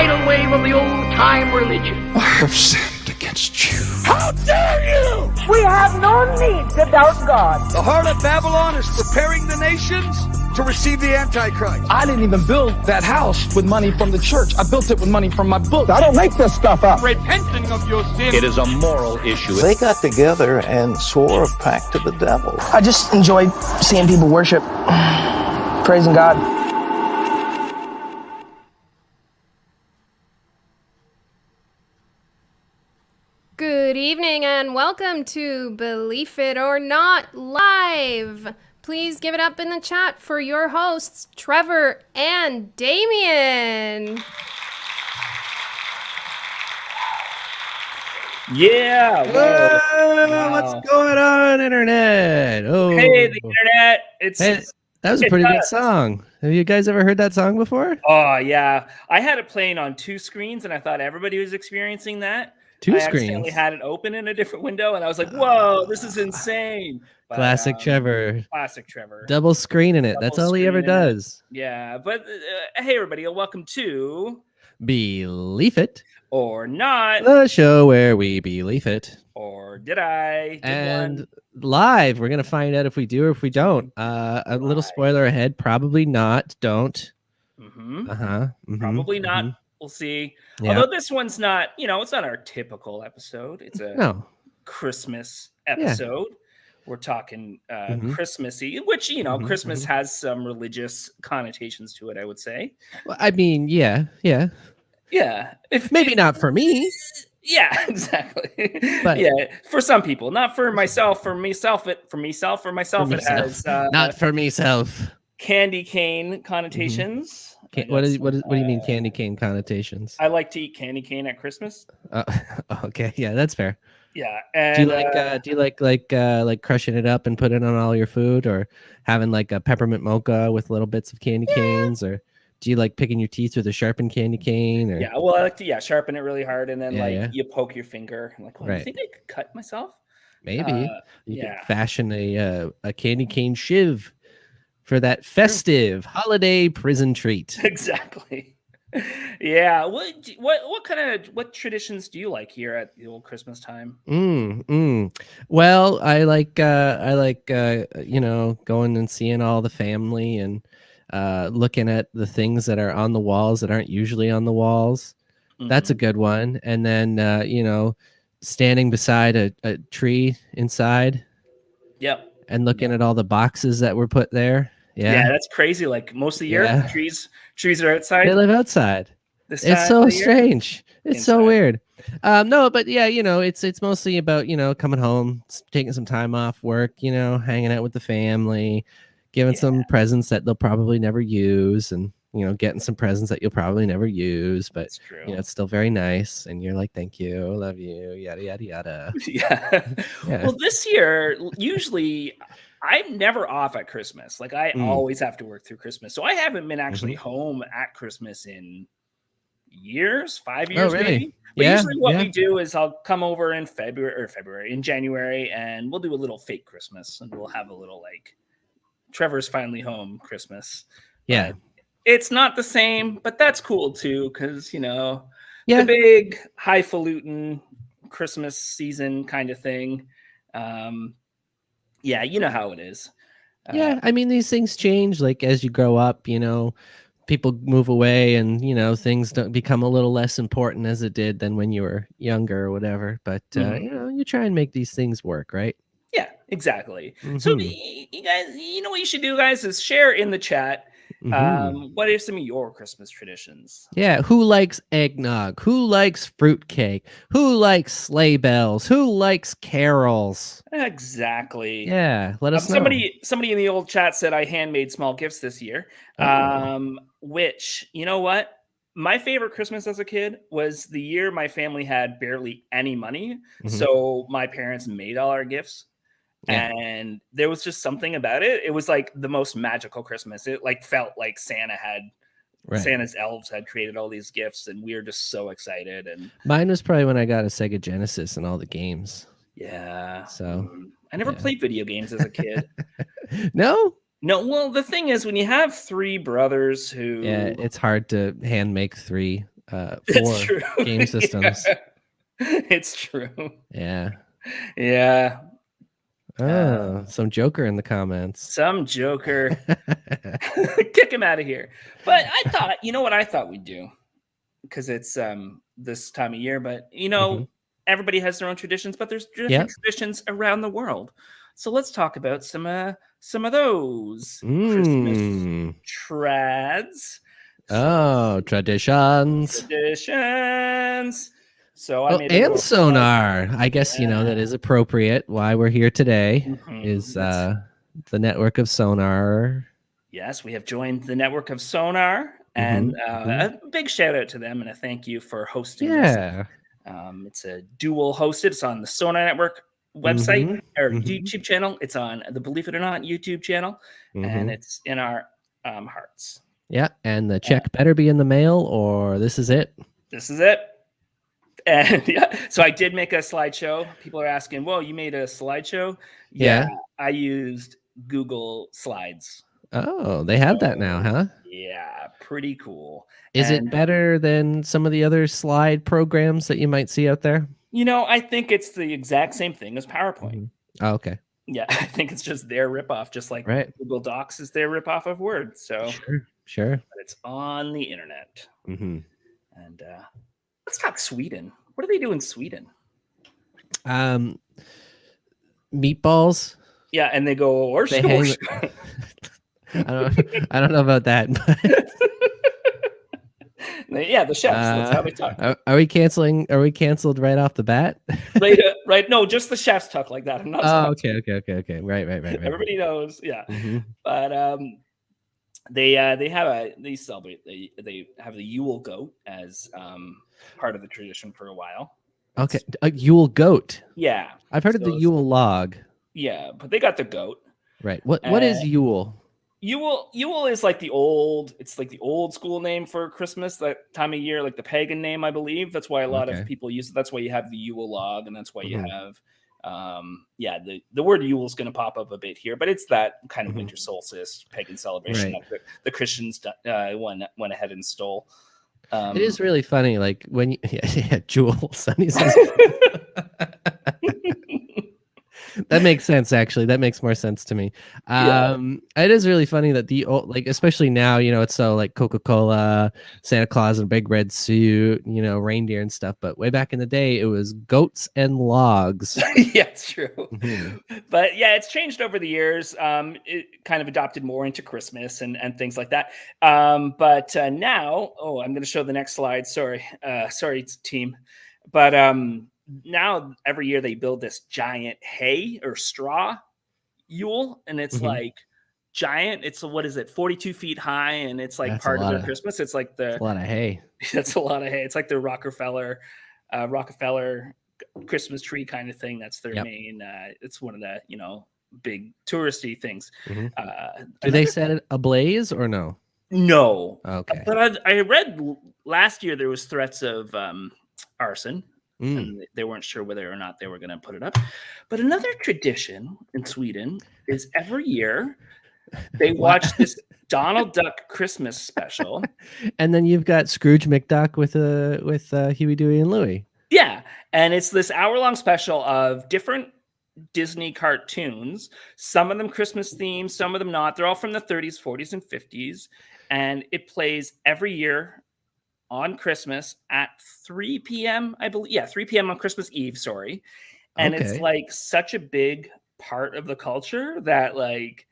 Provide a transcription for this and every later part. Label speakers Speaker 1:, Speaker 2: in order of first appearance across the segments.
Speaker 1: tidal wave of the old-time religion.
Speaker 2: I have sinned against you.
Speaker 1: How dare you!
Speaker 3: We have no need to doubt God.
Speaker 4: The heart of Babylon is preparing the nations to receive the Antichrist.
Speaker 5: I didn't even build that house with money from the church. I built it with money from my book.
Speaker 3: I don't make this stuff up.
Speaker 1: Repenting of your sin.
Speaker 6: It is a moral issue.
Speaker 7: They got together and swore a pact to the devil.
Speaker 8: I just enjoy seeing people worship, praising God.
Speaker 9: Good evening and welcome to Believe It or Not Live. Please give it up in the chat for your hosts, Trevor and Damien.
Speaker 10: Yeah.
Speaker 11: Whoa, what's going on, internet? Oh,
Speaker 10: hey, the internet.
Speaker 11: That was a pretty good song. Have you guys ever heard that song before?
Speaker 10: Oh, yeah. I had it playing on two screens, and I thought everybody was experiencing that.
Speaker 11: Two
Speaker 10: I
Speaker 11: screens.
Speaker 10: accidentally had it open in a different window, and I was like, whoa, this is insane. But,
Speaker 11: Classic Trevor.
Speaker 10: Classic Trevor.
Speaker 11: Double screening it. That's all he ever does.
Speaker 10: Yeah, but hey, everybody, welcome to
Speaker 11: Believe It
Speaker 10: or Not,
Speaker 11: the show where we believe it.
Speaker 10: Or did I?
Speaker 11: Live, we're going to find out if we do or if we don't. A little spoiler ahead. Probably not. Don't.
Speaker 10: Probably not. We'll see.
Speaker 11: Yeah.
Speaker 10: Although this one's not, it's not our typical episode. It's a Christmas episode. Yeah. We're talking Christmassy, which, Christmas has some religious connotations to it, I would say.
Speaker 11: Well, I mean, yeah.
Speaker 10: Yeah.
Speaker 11: Maybe not for me.
Speaker 10: Yeah, exactly.
Speaker 11: But
Speaker 10: yeah, for some people, not for myself. For myself, it has
Speaker 11: not for myself.
Speaker 10: Candy cane connotations.
Speaker 11: What do you mean candy cane connotations?
Speaker 10: I like to eat candy cane at Christmas.
Speaker 11: Okay, yeah, that's fair.
Speaker 10: Yeah, and
Speaker 11: do you like crushing it up and putting it on all your food, or having like a peppermint mocha with little bits of candy canes, or do you like picking your teeth with a sharpened candy cane? Or?
Speaker 10: Yeah, well, I like to sharpen it really hard, and then you poke your finger. I'm like, you think I could cut myself?
Speaker 11: Maybe you could fashion a candy cane shiv for that festive holiday prison treat.
Speaker 10: Exactly. Yeah. What traditions do you like here at the old Christmas time?
Speaker 11: Well, I like going and seeing all the family and looking at the things that are on the walls that aren't usually on the walls. That's a good one. And then standing beside a tree inside.
Speaker 10: Yep.
Speaker 11: And looking at all the boxes that were put there.
Speaker 10: Yeah, that's crazy. Like most of the year, trees are outside.
Speaker 11: They live outside. It's so strange. It's so weird. No, but yeah, it's mostly about coming home, taking some time off work, hanging out with the family, giving some presents that they'll probably never use, and getting some presents that you'll probably never use, but it's still very nice, and you're like, thank you, love you, yada yada yada.
Speaker 10: Yeah. Well, this year, usually I'm never off at Christmas. Like I always have to work through Christmas. So I haven't been actually home at Christmas in years, 5 years maybe. But usually what we do is I'll come over in January, and we'll do a little fake Christmas, and we'll have a little like Trevor's finally home Christmas.
Speaker 11: Yeah.
Speaker 10: It's not the same, but that's cool too, because the big highfalutin Christmas season kind of thing. Yeah, you know how it is.
Speaker 11: I mean, these things change. Like as you grow up, people move away, and things don't become a little less important as it did than when you were younger or whatever. But you try and make these things work, right?
Speaker 10: Yeah, exactly. So you guys, what you should do, guys, is share in the chat. What are some of your Christmas traditions?
Speaker 11: Yeah, who likes eggnog? Who likes fruitcake? Who likes sleigh bells? Who likes carols?
Speaker 10: Exactly.
Speaker 11: Yeah, let us know.
Speaker 10: Somebody in the old chat said I handmade small gifts this year. Which, you know what? My favorite Christmas as a kid was the year my family had barely any money. So my parents made all our gifts. Yeah. And there was just something about it. It was like the most magical Christmas. It like felt like Santa's elves had created all these gifts, and we were just so excited. And
Speaker 11: mine was probably when I got a Sega Genesis and all the games.
Speaker 10: Yeah.
Speaker 11: So
Speaker 10: I never played video games as a kid.
Speaker 11: No.
Speaker 10: Well, the thing is, when you have three brothers who,
Speaker 11: it's hard to hand make three for game systems.
Speaker 10: It's true.
Speaker 11: Yeah.
Speaker 10: Yeah.
Speaker 11: Oh, some joker in the comments.
Speaker 10: Some joker. Kick him out of here. But I thought, you know what I thought we'd do? Because it's this time of year, but everybody has their own traditions, but there's different traditions around the world. So let's talk about some of those Christmas trads.
Speaker 11: Oh, traditions.
Speaker 10: So I made
Speaker 11: and Sonar. I guess that is appropriate. Why we're here today is the network of Sonar.
Speaker 10: Yes, we have joined the network of Sonar, and a big shout out to them and a thank you for hosting this. It's a dual hosted. It's on the Sonar Network website or YouTube channel. It's on the Believe It or Not YouTube channel, and it's in our hearts.
Speaker 11: Yeah, and the check better be in the mail, or this is it.
Speaker 10: This is it. And so I did make a slideshow. People are asking, "Whoa, you made a slideshow?" Yeah, I used Google Slides.
Speaker 11: Oh, they have that now, huh?
Speaker 10: Yeah, pretty cool.
Speaker 11: Is it better than some of the other slide programs that you might see out there?
Speaker 10: I think it's the exact same thing as PowerPoint.
Speaker 11: Oh, okay.
Speaker 10: Yeah, I think it's just their ripoff, just like Google Docs is their ripoff of Word. So
Speaker 11: sure.
Speaker 10: But it's on the internet.
Speaker 11: And
Speaker 10: let's talk Sweden. What do they do in Sweden?
Speaker 11: Meatballs.
Speaker 10: Yeah, and they go or
Speaker 11: I don't know about that.
Speaker 10: Yeah, the chefs. That's how they talk.
Speaker 11: Are we canceling? Are we canceled right off the bat?
Speaker 10: right. No, just the chefs talk like that. I'm not.
Speaker 11: Oh, okay. Right.
Speaker 10: Everybody knows. Yeah, but they celebrate. They have the Yule goat as part of the tradition for a while.
Speaker 11: Okay, a Yule goat.
Speaker 10: Yeah,
Speaker 11: I've heard of the Yule log.
Speaker 10: Yeah, but they got the goat.
Speaker 11: Right. What is Yule?
Speaker 10: Yule is like the old school name for Christmas, that time of year, like the pagan name, I believe. That's why a lot of people use it. That's why you have the Yule log, and that's why you have the word Yule is going to pop up a bit here, but it's that kind of winter solstice pagan celebration that the Christians went ahead and stole.
Speaker 11: It is really funny, like when you, Jewel, Sonny says. That makes sense. Actually, that makes more sense to me. It is really funny that the old, like, especially now, it's so like Coca-Cola, Santa Claus in a big red suit, reindeer and stuff. But way back in the day, it was goats and logs.
Speaker 10: Yeah, it's true. But yeah, it's changed over the years. It kind of adopted more into Christmas and things like that. But now, I'm going to show the next slide. Sorry, team. But now every year they build this giant hay or straw Yule, and it's like giant. It's 42 feet high, and it's like part of their Christmas. It's like
Speaker 11: a lot of hay.
Speaker 10: That's a lot of hay. It's like the Rockefeller Christmas tree kind of thing. That's their main. It's one of the big touristy things.
Speaker 11: Do they set it ablaze or no?
Speaker 10: No.
Speaker 11: Okay.
Speaker 10: But I read last year there was threats of arson. And they weren't sure whether or not they were going to put it up. But another tradition in Sweden is every year they watch this Donald Duck Christmas special.
Speaker 11: And then you've got Scrooge McDuck with Huey, Dewey, and Louie.
Speaker 10: Yeah. And it's this hour-long special of different Disney cartoons, some of them Christmas themed, some of them not. They're all from the 30s, 40s, and 50s. And it plays every year on Christmas at 3 p.m. I believe. Yeah, 3 p.m. on Christmas Eve. Sorry. And it's like such a big part of the culture that like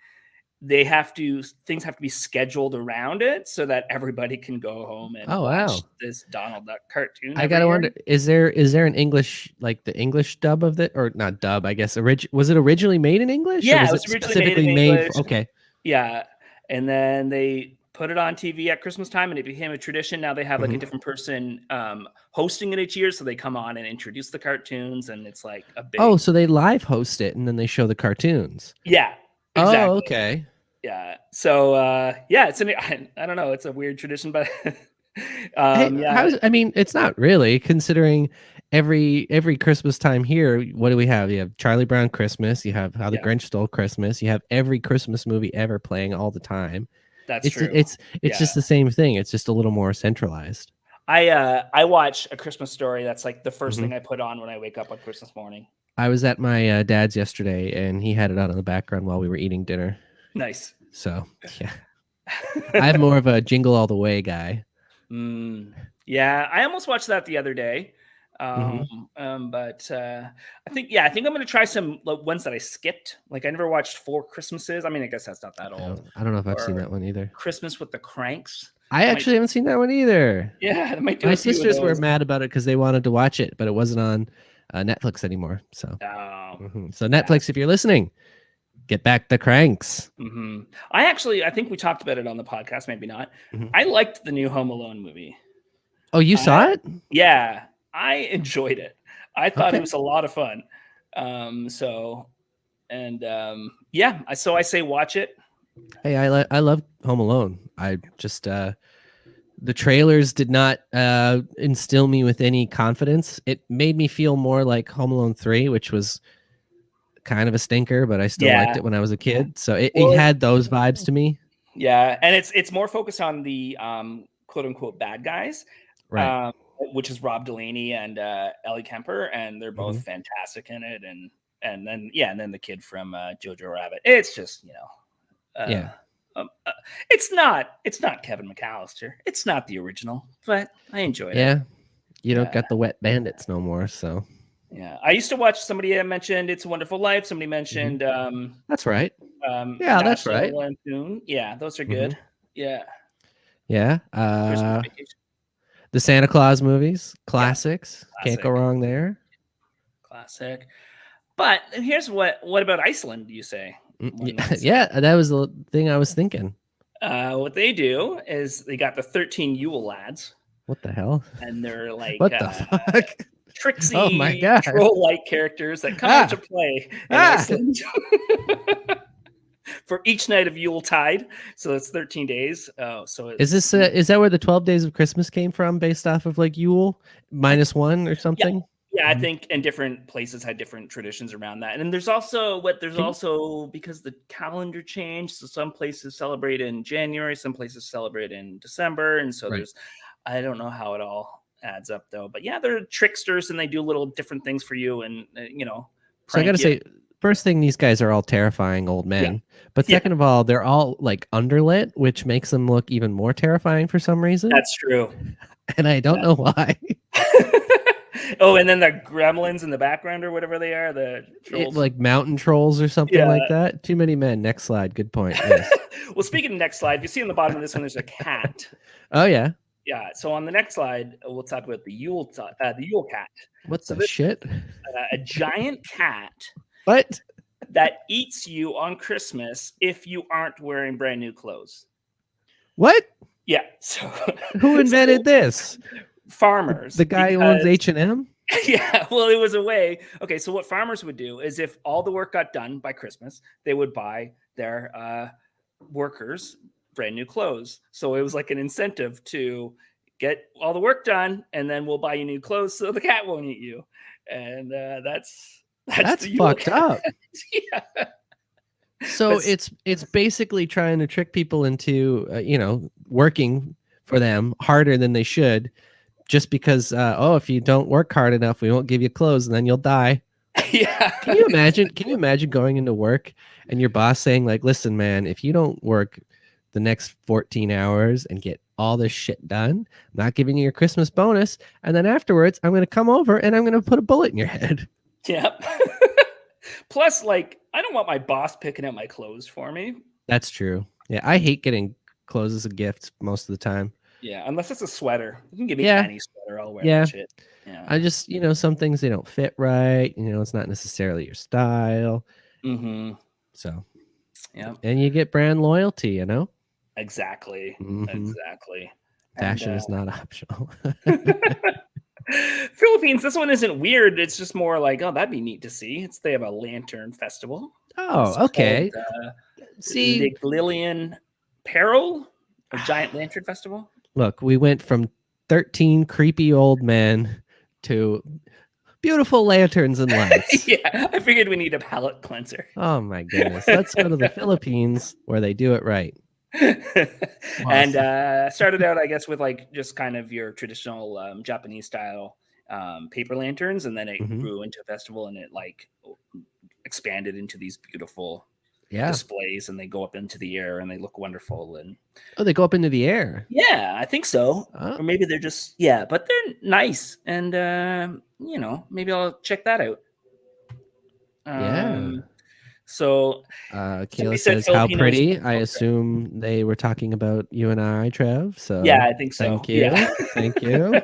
Speaker 10: things have to be scheduled around it so that everybody can go home and watch this Donald Duck cartoon.
Speaker 11: I gotta wonder, is there an English, like the English dub of it, or not dub? I guess was it originally made in English?
Speaker 10: Yeah,
Speaker 11: or was
Speaker 10: it was originally made in English.
Speaker 11: Okay.
Speaker 10: Yeah, and then they put it on TV at Christmas time, and it became a tradition. Now they have like a different person hosting it each year, so they come on and introduce the cartoons, and it's like a big.
Speaker 11: Oh, so they live host it, and then they show the cartoons.
Speaker 10: Yeah. Exactly.
Speaker 11: Oh, okay.
Speaker 10: Yeah. So it's I don't know. It's a weird tradition, but
Speaker 11: I mean, it's not really, considering every Christmas time here. What do we have? You have Charlie Brown Christmas. You have How the Grinch Stole Christmas. You have every Christmas movie ever playing all the time.
Speaker 10: That's true.
Speaker 11: It's just the same thing. It's just a little more centralized.
Speaker 10: I watch A Christmas Story. That's like the first thing I put on when I wake up on Christmas morning.
Speaker 11: I was at my dad's yesterday, and he had it on in the background while we were eating dinner.
Speaker 10: Nice.
Speaker 11: So, yeah. I'm more of a Jingle All the Way guy.
Speaker 10: Yeah, I almost watched that the other day. But I think I'm going to try some ones that I skipped. Like I never watched Four Christmases. I mean, I guess that's not that old.
Speaker 11: I don't know if I've seen that one either.
Speaker 10: Christmas with the Cranks.
Speaker 11: I actually haven't seen that one either.
Speaker 10: Yeah,
Speaker 11: my sisters were mad about it because they wanted to watch it, but it wasn't on Netflix anymore. So, so Netflix, if you're listening, get back the Cranks.
Speaker 10: I think we talked about it on the podcast, maybe not. I liked the new Home Alone movie.
Speaker 11: Oh, you saw it?
Speaker 10: Yeah, I enjoyed it. I thought it was a lot of fun. So I say watch it.
Speaker 11: Hey, I love Home Alone. I just the trailers did not instill me with any confidence. It made me feel more like Home Alone 3, which was kind of a stinker, but I still liked it when I was a kid. So it had those vibes to me.
Speaker 10: Yeah, and it's more focused on the quote unquote bad guys,
Speaker 11: right?
Speaker 10: Which is Rob Delaney and Ellie Kemper, and they're both fantastic in it. And then the kid from Jojo Rabbit. It's just it's not Kevin McAllister. It's not the original, but I enjoyed it.
Speaker 11: Yeah, you don't got the Wet Bandits no more, so.
Speaker 10: Yeah, I used to watch. Somebody mentioned It's a Wonderful Life. Somebody mentioned.
Speaker 11: That's right. That's right.
Speaker 10: Lampoon. Yeah, those are good. Yeah.
Speaker 11: Yeah. The Santa Claus movies, classics. Can't go wrong there.
Speaker 10: Classic. But here's what about Iceland, do you say?
Speaker 11: Yeah, that was the thing I was thinking.
Speaker 10: What they do is they got the 13 Yule lads.
Speaker 11: What the hell?
Speaker 10: And they're like,
Speaker 11: what the fuck?
Speaker 10: Tricksy,
Speaker 11: oh my God,
Speaker 10: troll-like characters that come into play in Iceland for each night of Yule tide. So that's 13 days. Is
Speaker 11: that where the 12 days of Christmas came from, based off of like Yule -1 or something?
Speaker 10: Yeah, I think, and different places had different traditions around that. And there's also because the calendar changed. So some places celebrate in January, some places celebrate in December, and so I don't know how it all adds up though. But yeah, they're tricksters and they do little different things for you, and
Speaker 11: So I gotta say, first thing, these guys are all terrifying old men. But second of all, they're all like underlit, which makes them look even more terrifying for some reason.
Speaker 10: That's true.
Speaker 11: And I don't know why.
Speaker 10: Oh, and then the gremlins in the background or whatever they are, the trolls.
Speaker 11: Like mountain trolls or something like that. Too many men. Next slide. Good point. Yes.
Speaker 10: Well, speaking of next slide, you see on the bottom of this one, there's a cat.
Speaker 11: Oh, yeah.
Speaker 10: Yeah. So on the next slide, we'll talk about the Yule cat.
Speaker 11: What the shit?
Speaker 10: A giant cat.
Speaker 11: What?
Speaker 10: That eats you on Christmas if you aren't wearing brand new clothes.
Speaker 11: What?
Speaker 10: Yeah. So
Speaker 11: who invented this?
Speaker 10: Farmers.
Speaker 11: The guy who owns H&M?
Speaker 10: Yeah, well, it was a way. Okay, so what farmers would do is if all the work got done by Christmas, they would buy their workers brand new clothes. So it was like an incentive to get all the work done, and then we'll buy you new clothes so the cat won't eat you. And that's
Speaker 11: fucked up.
Speaker 10: Yeah.
Speaker 11: So it's basically trying to trick people into working for them harder than they should, just because if you don't work hard enough, we won't give you clothes and then you'll die.
Speaker 10: Yeah.
Speaker 11: Can you imagine going into work and your boss saying like, listen, man, if you don't work the next 14 hours and get all this shit done, I'm not giving you your Christmas bonus. And then afterwards, I'm going to come over and I'm going to put a bullet in your head.
Speaker 10: Yep. Plus, like, I don't want my boss picking out my clothes for me.
Speaker 11: That's true. Yeah, I hate getting clothes as a gift most of the time.
Speaker 10: Yeah, unless it's a sweater. You can give me any sweater, I'll wear that shit. Yeah.
Speaker 11: I just, some things they don't fit right. It's not necessarily your style.
Speaker 10: Mm-hmm.
Speaker 11: So,
Speaker 10: yeah.
Speaker 11: And you get brand loyalty,
Speaker 10: Exactly.
Speaker 11: Mm-hmm.
Speaker 10: Exactly.
Speaker 11: Fashion is not optional.
Speaker 10: Philippines, this one isn't weird. It's just more like, oh, that'd be neat to see. They have a lantern festival.
Speaker 11: Oh, okay.
Speaker 10: See, Lilian Peril, a giant lantern festival.
Speaker 11: Look, we went from 13 creepy old men to beautiful lanterns and lights.
Speaker 10: Yeah, I figured we need a palate cleanser.
Speaker 11: Oh my goodness. Let's go to the Philippines where they do it right.
Speaker 10: And started out, I guess, with like just kind of your traditional Japanese style paper lanterns, and then it grew into a festival, and it like expanded into these beautiful displays, and they go up into the air and they look wonderful. And
Speaker 11: they go up into the air.
Speaker 10: Yeah, I think so. Or maybe they're just but they're nice, and maybe I'll check that out. So
Speaker 11: Kayla says, how pretty. I assume they were talking about you and I, Trev. So
Speaker 10: yeah, I think so.
Speaker 11: Thank you. Thank you.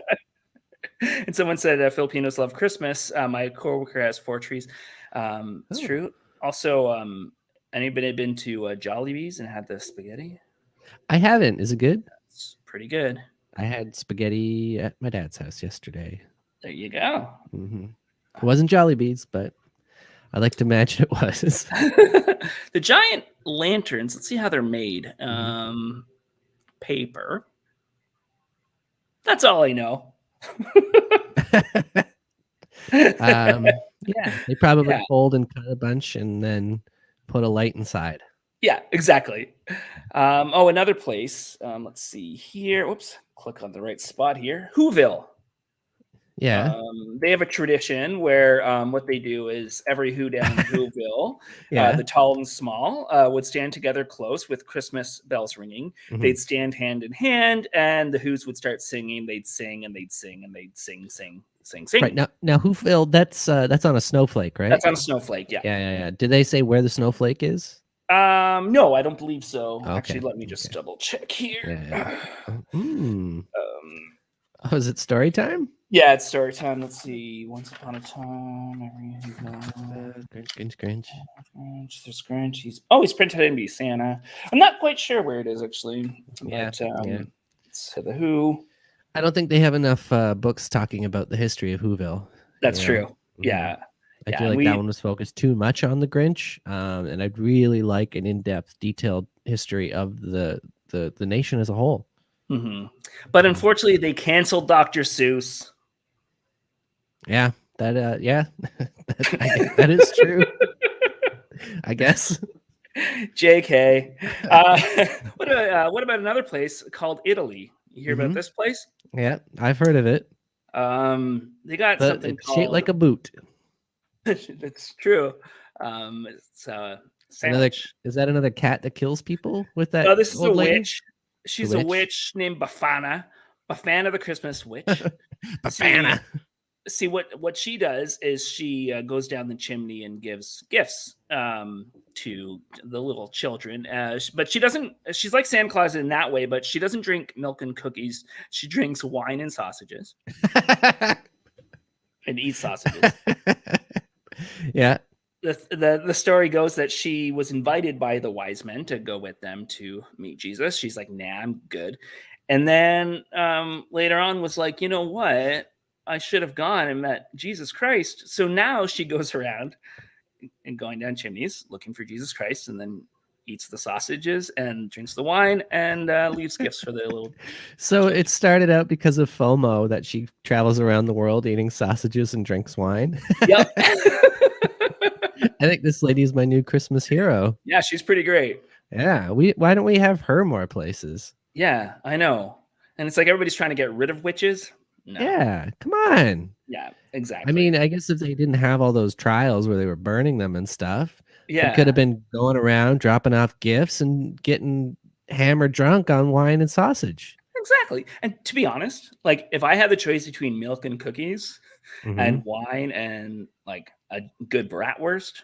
Speaker 10: And someone said Filipinos love Christmas. My coworker has 4 trees. It's true. Also, anybody been to Jollibee's and had the spaghetti?
Speaker 11: I haven't. Is it good?
Speaker 10: It's pretty good.
Speaker 11: I had spaghetti at my dad's house yesterday.
Speaker 10: There you go.
Speaker 11: It wasn't Jollibee's, but I like to imagine it was.
Speaker 10: The giant lanterns, let's see how they're made. Paper. That's all I know.
Speaker 11: They probably fold and cut a bunch and then put a light inside.
Speaker 10: Yeah, exactly. Another place. Let's see here. Whoops, click on the right spot here. Whoville.
Speaker 11: Yeah.
Speaker 10: They have a tradition where what they do is every Who down in Whoville, the tall and small, would stand together close with Christmas bells ringing. They'd stand hand in hand, and the Who's would start singing. They'd sing and they'd sing and they'd sing. Right
Speaker 11: now Whoville, that's on a snowflake, right?
Speaker 10: That's on a snowflake. Yeah.
Speaker 11: Yeah. Did they say where the snowflake is?
Speaker 10: No, I don't believe so.
Speaker 11: Okay.
Speaker 10: Actually, let me just double check here.
Speaker 11: Is it story time?
Speaker 10: Yeah, it's story time. Let's see. Once upon a time,
Speaker 11: Grinch.
Speaker 10: There's Grinch. He's printed in be Santa. I'm not quite sure where it is actually. But, so the Who.
Speaker 11: I don't think they have enough books talking about the history of Whoville.
Speaker 10: That's true. Yeah.
Speaker 11: I feel like that one was focused too much on the Grinch, and I'd really like an in-depth, detailed history of the nation as a whole.
Speaker 10: But unfortunately, they canceled Dr. Seuss.
Speaker 11: Yeah, that is true. I guess.
Speaker 10: JK. What about another place called Italy? You hear about this place?
Speaker 11: Yeah, I've heard of it.
Speaker 10: They got something
Speaker 11: it's shaped like a boot.
Speaker 10: That's true. It's
Speaker 11: is that another cat that kills people with that?
Speaker 10: No, this is a
Speaker 11: lady?
Speaker 10: witch. She's a witch named Bafana the Christmas witch.
Speaker 11: Bafana.
Speaker 10: See what she does is she goes down the chimney and gives gifts to the little children. But she doesn't. She's like Santa Claus in that way, but she doesn't drink milk and cookies. She drinks wine and sausages, and eats sausages.
Speaker 11: Yeah.
Speaker 10: The story goes that she was invited by the wise men to go with them to meet Jesus. She's like, nah, I'm good. And then later on was like, you know what? I should have gone and met Jesus Christ. So now she goes around and going down chimneys looking for Jesus Christ, and then eats the sausages and drinks the wine and leaves gifts for the little.
Speaker 11: So it started out because of FOMO that she travels around the world eating sausages and drinks wine.
Speaker 10: Yep.
Speaker 11: I think this lady is my new Christmas hero.
Speaker 10: Yeah, she's pretty great.
Speaker 11: Yeah, why don't we have her more places?
Speaker 10: Yeah, I know. And it's like everybody's trying to get rid of witches. No.
Speaker 11: Yeah, come on.
Speaker 10: Yeah, exactly.
Speaker 11: I mean, I guess if they didn't have all those trials where they were burning them and stuff,
Speaker 10: they
Speaker 11: could have been going around dropping off gifts and getting hammered drunk on wine and sausage.
Speaker 10: Exactly. And to be honest, like if I had the choice between milk and cookies and wine and like a good bratwurst,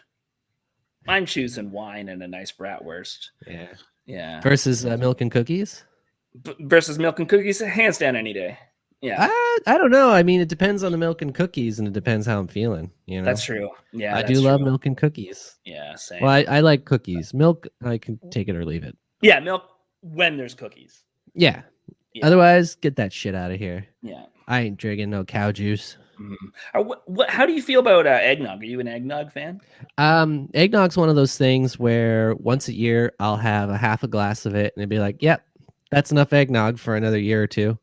Speaker 10: I'm choosing wine and a nice bratwurst.
Speaker 11: Yeah.
Speaker 10: Yeah.
Speaker 11: Versus milk and cookies?
Speaker 10: Versus milk and cookies, hands down any day. Yeah.
Speaker 11: I don't know. I mean, it depends on the milk and cookies, and it depends how I'm feeling. You know,
Speaker 10: that's true. Yeah,
Speaker 11: I do love milk and cookies.
Speaker 10: Yeah, same.
Speaker 11: Well, I like cookies. Milk, I can take it or leave it.
Speaker 10: Yeah, milk when there's cookies.
Speaker 11: Yeah. Otherwise, get that shit out of here.
Speaker 10: Yeah.
Speaker 11: I ain't drinking no cow juice.
Speaker 10: How do you feel about eggnog? Are you an eggnog fan?
Speaker 11: Eggnog's one of those things where once a year I'll have a half a glass of it, and it'd be like, "Yep, that's enough eggnog for another year or two."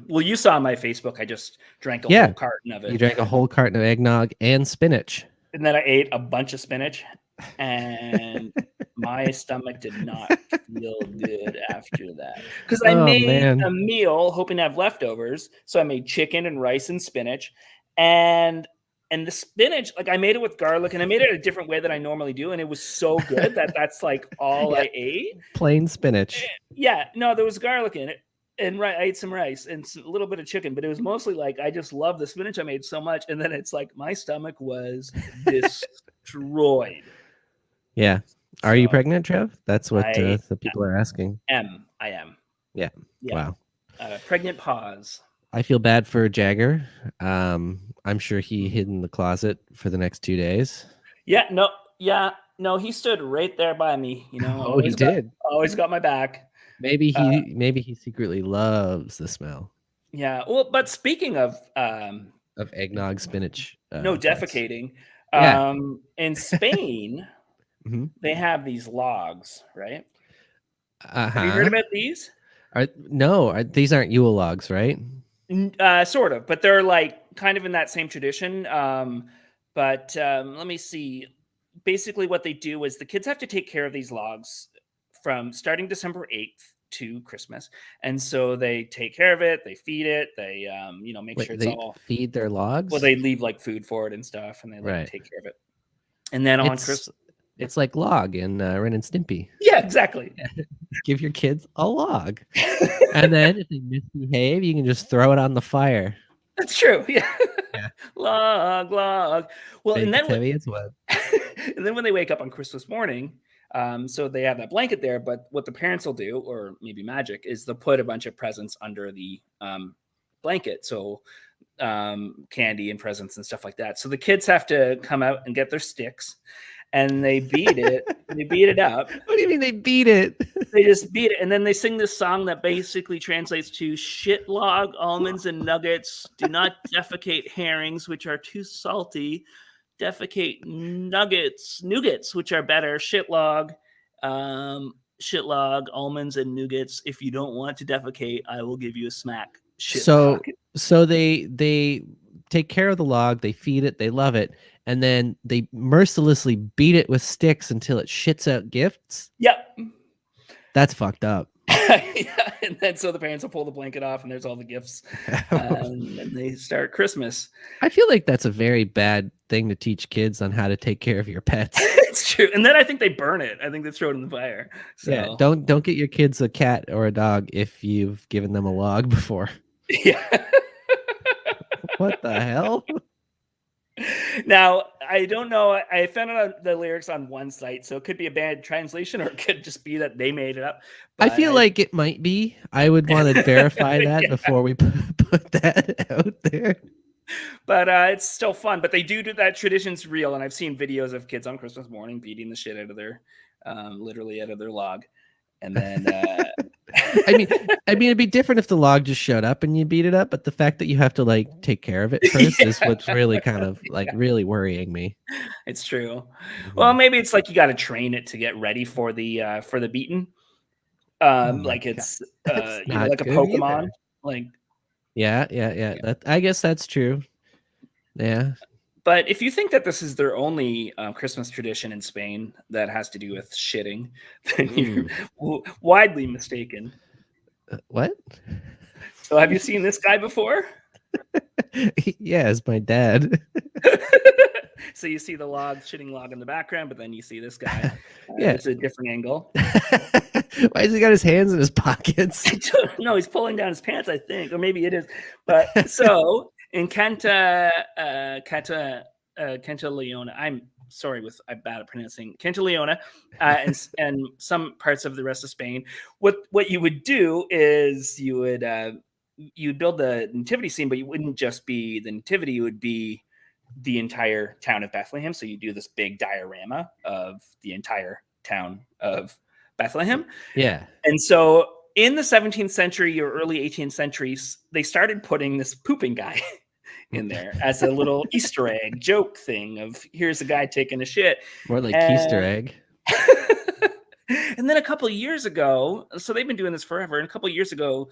Speaker 10: Well, you saw on my Facebook, I just drank a whole carton of it.
Speaker 11: You drank a whole carton of eggnog and spinach.
Speaker 10: And then I ate a bunch of spinach. and my stomach did not feel good after that because I made a meal hoping to have leftovers. So I made chicken and rice and spinach, and the spinach, like I made it with garlic, and I made it a different way than I normally do, and it was so good that's like all I ate.
Speaker 11: Plain spinach.
Speaker 10: Yeah, no, there was garlic in it. And I ate some rice and a little bit of chicken, but it was mostly like I just love the spinach I made so much. And then it's like my stomach was destroyed.
Speaker 11: Yeah. Are you pregnant, Trev? That's what the people are asking.
Speaker 10: I am.
Speaker 11: Yeah. Wow.
Speaker 10: Pregnant pause.
Speaker 11: I feel bad for Jagger. I'm sure he hid in the closet for the next 2 days.
Speaker 10: Yeah. No, he stood right there by me. You know.
Speaker 11: Oh, he did.
Speaker 10: Always got my back.
Speaker 11: Maybe he secretly loves the smell.
Speaker 10: Yeah. Well, but speaking of
Speaker 11: eggnog, spinach,
Speaker 10: no defecating. In Spain, they have these logs, right? Have you heard about these?
Speaker 11: These aren't Yule logs, right?
Speaker 10: Sort of, but they're like kind of in that same tradition. But let me see. Basically, what they do is the kids have to take care of these logs from starting December 8th to Christmas. And so they take care of it, they feed it, they make sure it's all
Speaker 11: feed their logs.
Speaker 10: Well, they leave like food for it and stuff, and they take care of it. And then on Christmas,
Speaker 11: it's like log in Ren and Stimpy.
Speaker 10: Yeah, exactly.
Speaker 11: Give your kids a log. And then if they misbehave, you can just throw it on the fire.
Speaker 10: That's true. Yeah. Log. Well,
Speaker 11: Big,
Speaker 10: and then
Speaker 11: it's wet.
Speaker 10: And then when they wake up on Christmas morning, so they have that blanket there, but what the parents will do, or maybe magic, is they'll put a bunch of presents under the blanket. So candy and presents and stuff like that. So the kids have to come out and get their sticks and they beat it. They beat it up.
Speaker 11: What do you mean they beat it?
Speaker 10: They just beat it. And then they sing this song that basically translates to shit log, almonds and nuggets. Do not defecate herrings, which are too salty. Defecate nougats, which are better. Shitlog, almonds and nougats. If you don't want to defecate, I will give you a smack.
Speaker 11: So they take care of the log, they feed it, they love it, and then they mercilessly beat it with sticks until it shits out gifts.
Speaker 10: Yep.
Speaker 11: That's fucked up.
Speaker 10: Yeah, and then so the parents will pull the blanket off and there's all the gifts. And they start Christmas.
Speaker 11: I feel like that's a very bad thing to teach kids on how to take care of your pets.
Speaker 10: It's true. And then I think they burn it. I think they throw it in the fire. So.
Speaker 11: Yeah, don't get your kids a cat or a dog if you've given them a log before.
Speaker 10: Yeah.
Speaker 11: What the hell?
Speaker 10: Now, I don't know. I found out the lyrics on one site, so it could be a bad translation or it could just be that they made it up.
Speaker 11: I feel like it might be. I would want to verify that before we put that out there.
Speaker 10: But it's still fun. But they do that. Tradition's real. And I've seen videos of kids on Christmas morning beating the shit out of their, literally out of their log. And then...
Speaker 11: I mean, it'd be different if the log just showed up and you beat it up, but the fact that you have to like take care of it first is what's really kind of like really worrying me.
Speaker 10: It's true. Well, maybe it's like you got to train it to get ready for the beaten. Like it's like a Pokemon. Either. Like
Speaker 11: yeah. I guess that's true. Yeah.
Speaker 10: But if you think that this is their only Christmas tradition in Spain that has to do with shitting, then you're widely mistaken.
Speaker 11: What?
Speaker 10: So have you seen this guy before?
Speaker 11: Yeah, it's my dad.
Speaker 10: So you see the shitting log in the background, but then you see this guy.
Speaker 11: Yeah.
Speaker 10: It's a different angle.
Speaker 11: Why has he got his hands in his pockets?
Speaker 10: No, he's pulling down his pants, I think. Or maybe it is. But so... In Cantaleona, I'm sorry I'm bad at pronouncing Cantaleona, and some parts of the rest of Spain. What you would do is you would build the nativity scene, but you wouldn't just be the nativity; you would be the entire town of Bethlehem. So you do this big diorama of the entire town of Bethlehem.
Speaker 11: Yeah,
Speaker 10: and so. In the 17th century or early 18th centuries, they started putting this pooping guy in there as a little Easter egg joke thing of here's a guy taking a shit.
Speaker 11: More like Easter egg.
Speaker 10: And then a couple of years ago, so they've been doing this forever. And a couple of years ago,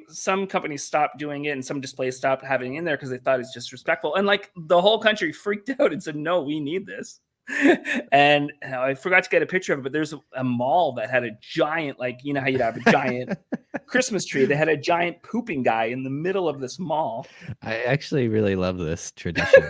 Speaker 10: some companies stopped doing it and some displays stopped having it in there because they thought it's disrespectful. And like the whole country freaked out and said, no, we need this. And I forgot to get a picture of it, but there's a mall that had a giant, like, you know how you'd have a giant Christmas tree. They had a giant pooping guy in the middle of this mall.
Speaker 11: I actually really love this tradition.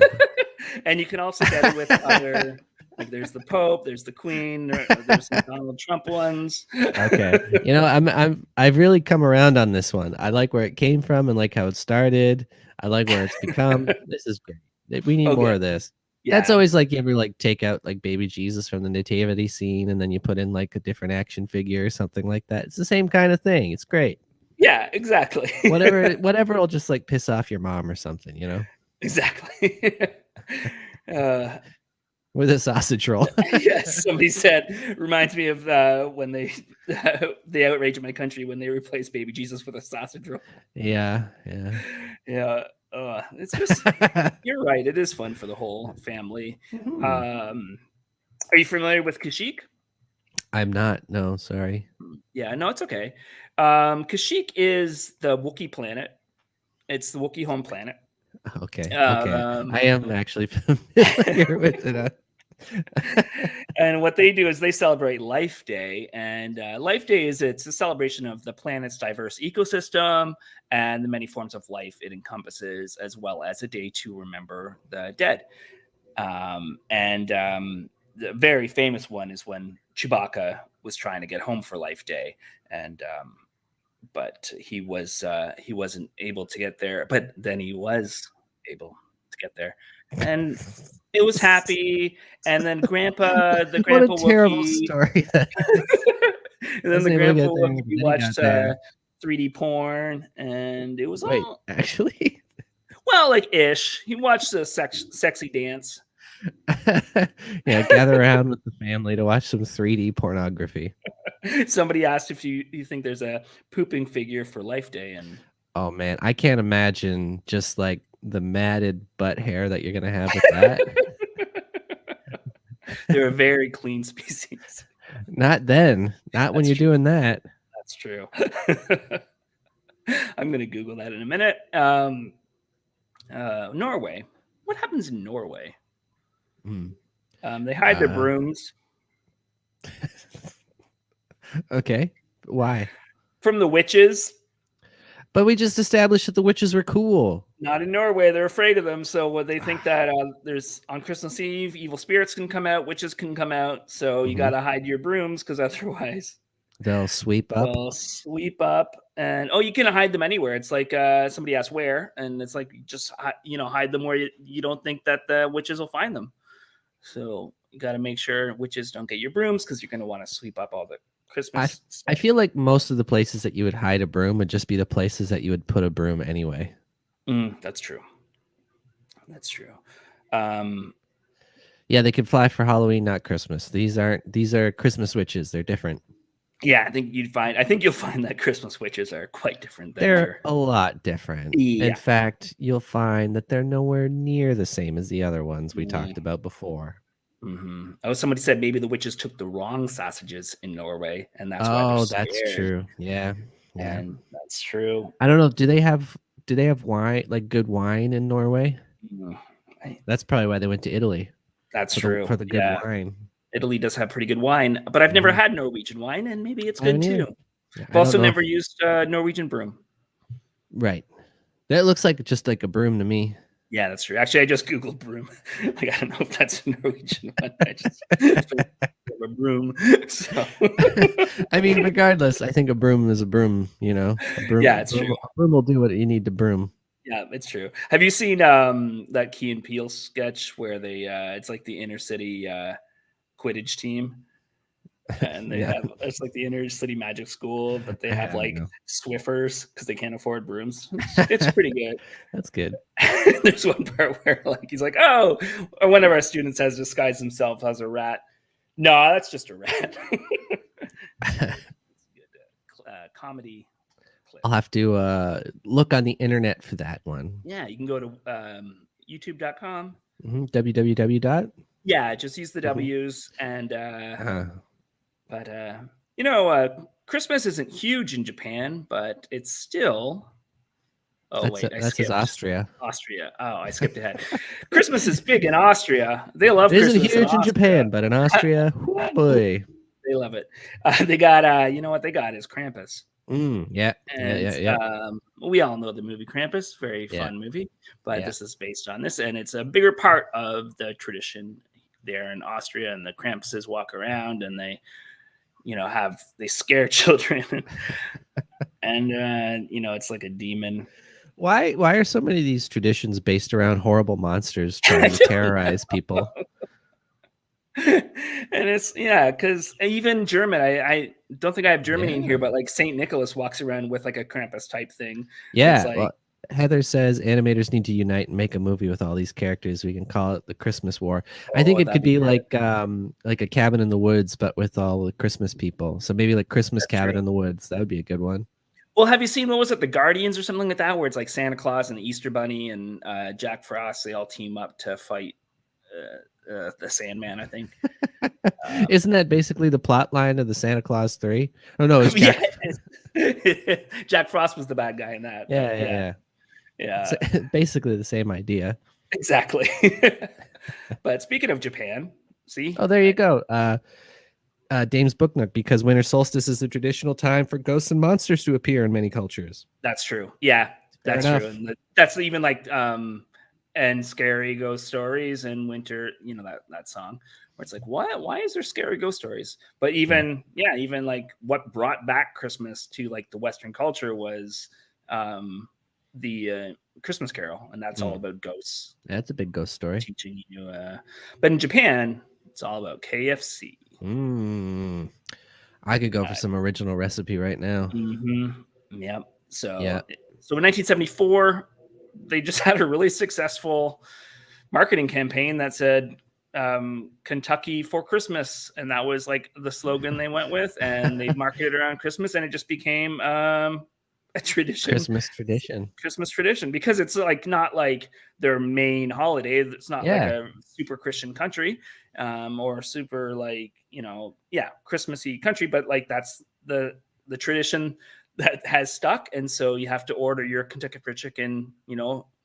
Speaker 10: And you can also get it with other, like there's the Pope, there's the Queen, there's some Donald Trump ones.
Speaker 11: Okay. You know, I've really come around on this one. I like where it came from and like how it started. I like where it's become. This is great. We need more of this. Yeah. That's always like you ever like take out like baby Jesus from the nativity scene and then you put in like a different action figure or something like that. It's the same kind of thing. It's great.
Speaker 10: Yeah, exactly.
Speaker 11: whatever will just like piss off your mom or something, you know?
Speaker 10: Exactly.
Speaker 11: With a sausage roll.
Speaker 10: Yes, somebody said, reminds me of when they the outrage in my country when they replaced baby Jesus with a sausage roll.
Speaker 11: Yeah.
Speaker 10: It's just, you're right. It is fun for the whole family. Are you familiar with Kashyyyk?
Speaker 11: I'm not. No, sorry.
Speaker 10: Yeah, no, it's okay. Kashyyyk is the Wookiee planet. It's the Wookiee home planet.
Speaker 11: Okay. I am actually familiar with it.
Speaker 10: And what they do is they celebrate Life Day, and Life Day it's a celebration of the planet's diverse ecosystem and the many forms of life it encompasses, as well as a day to remember the dead. The very famous one is when Chewbacca was trying to get home for Life Day, and but he wasn't able to get there. But then he was able to get there, and it was happy. And then the grandpa
Speaker 11: what a terrible
Speaker 10: Wookiee,
Speaker 11: story.
Speaker 10: and then the grandpa Wookiee watched 3D porn, and it was all
Speaker 11: actually.
Speaker 10: Well, like ish. He watched a sexy dance.
Speaker 11: Yeah, gather around with the family to watch some 3D pornography.
Speaker 10: Somebody asked if you think there's a pooping figure for Life Day, and
Speaker 11: oh man, I can't imagine just like the matted butt hair that you're gonna have with that.
Speaker 10: They're a very clean species.
Speaker 11: Not then. Not when you're doing that.
Speaker 10: That's true. I'm gonna Google that in a minute. Norway. What happens in Norway? They hide their brooms.
Speaker 11: Okay. Why?
Speaker 10: From the witches.
Speaker 11: But we just established that the witches were cool.
Speaker 10: Not in Norway. They're afraid of them. So what they think that there's on Christmas Eve, evil spirits can come out, witches can come out. So you got to hide your brooms because otherwise
Speaker 11: they'll sweep up.
Speaker 10: And you can hide them anywhere. It's like somebody asked where, and it's like just hide them where you don't think that the witches will find them. So you got to make sure witches don't get your brooms because you're going to want to sweep up all the Christmas.
Speaker 11: I feel like most of the places that you would hide a broom would just be the places that you would put a broom anyway.
Speaker 10: That's true.
Speaker 11: Yeah, they could fly for Halloween, not Christmas. These are Christmas witches. They're different.
Speaker 10: Yeah, I think you'll find that Christmas witches are quite different.
Speaker 11: They're a lot different. Yeah. In fact, you'll find that they're nowhere near the same as the other ones we talked about before.
Speaker 10: Somebody said maybe the witches took the wrong sausages in Norway, and that's why they're scared.
Speaker 11: That's true. Yeah,
Speaker 10: and that's true.
Speaker 11: I don't know. Do they have wine, like good wine in Norway? That's probably why they went to Italy.
Speaker 10: That's true.
Speaker 11: For the good wine.
Speaker 10: Italy does have pretty good wine, but I've never had Norwegian wine, and maybe it's good too. I've also never used Norwegian broom.
Speaker 11: Right. That looks like just like a broom to me.
Speaker 10: Yeah, that's true. Actually, I just Googled broom. Like, I don't know if that's a Norwegian one. I just a broom. So.
Speaker 11: I mean, regardless, I think a broom is a broom, you know.
Speaker 10: It's true.
Speaker 11: A broom will do what you need to broom.
Speaker 10: Yeah, it's true. Have you seen that Key and Peele sketch where they it's like the inner city Quidditch team? And they have it's like the inner city magic school, but they have like Swiffers because they can't afford brooms. It's pretty good.
Speaker 11: That's good.
Speaker 10: There's one part where like he's like, oh, or one of our students has disguised himself as a rat. No, that's just a rat. Comedy clip.
Speaker 11: I'll have to look on the internet for that one.
Speaker 10: Yeah, you can go to youtube.com.
Speaker 11: www.
Speaker 10: Yeah, just use the W's and but Christmas isn't huge in Japan, but it's still Oh, wait, I
Speaker 11: that's
Speaker 10: skipped.
Speaker 11: Austria.
Speaker 10: Austria. Oh, I skipped ahead. Christmas is big in Austria. They love
Speaker 11: It
Speaker 10: Christmas.
Speaker 11: isn't huge in Japan, but in Austria, oh boy.
Speaker 10: They love it. They got, you know what they got is Krampus.
Speaker 11: Yeah.
Speaker 10: We all know the movie Krampus, very fun movie, but this is based on this, and it's a bigger part of the tradition there in Austria. And the Krampuses walk around, and they, they scare children, and it's like a demon.
Speaker 11: Why are so many of these traditions based around horrible monsters trying to terrorize people?
Speaker 10: And it's because even German, I don't think I have Germany in here, but like Saint Nicholas walks around with like a Krampus type thing.
Speaker 11: Yeah, Heather says animators need to unite and make a movie with all these characters. We can call it the Christmas War. I think it could be like a Cabin in the Woods, but with all the Christmas people. So maybe like Christmas Cabin in the Woods. That would be a good one.
Speaker 10: Well, have you seen, what was it, The Guardians or something like that, where it's like Santa Claus and the Easter Bunny and Jack Frost? They all team up to fight the Sandman, I think.
Speaker 11: Isn't that basically the plot line of the Santa Claus 3? Oh no, it's Jack.
Speaker 10: Jack Frost was the bad guy in that.
Speaker 11: Yeah. It's basically the same idea.
Speaker 10: Exactly. But speaking of Japan, see?
Speaker 11: Oh, there you go. Dame's Booknook, because winter solstice is the traditional time for ghosts and monsters to appear in many cultures.
Speaker 10: That's true. Yeah, that's true. And that's even like and scary ghost stories in winter, that song where it's like, what? Why is there scary ghost stories? But even like what brought back Christmas to like the Western culture was the Christmas Carol, and that's all about ghosts.
Speaker 11: That's a big ghost story.
Speaker 10: Teaching you, but in Japan, it's all about KFC.
Speaker 11: I could go for some original recipe right now.
Speaker 10: Yep. So in 1974, they just had a really successful marketing campaign that said Kentucky for Christmas, and that was like the slogan they went with, and they marketed around Christmas, and it just became a tradition.
Speaker 11: Christmas tradition, because it's like not like their main holiday. It's not like a super Christian country or super like Christmassy country, but like that's the tradition that has stuck. And so you have to order your Kentucky Fried Chicken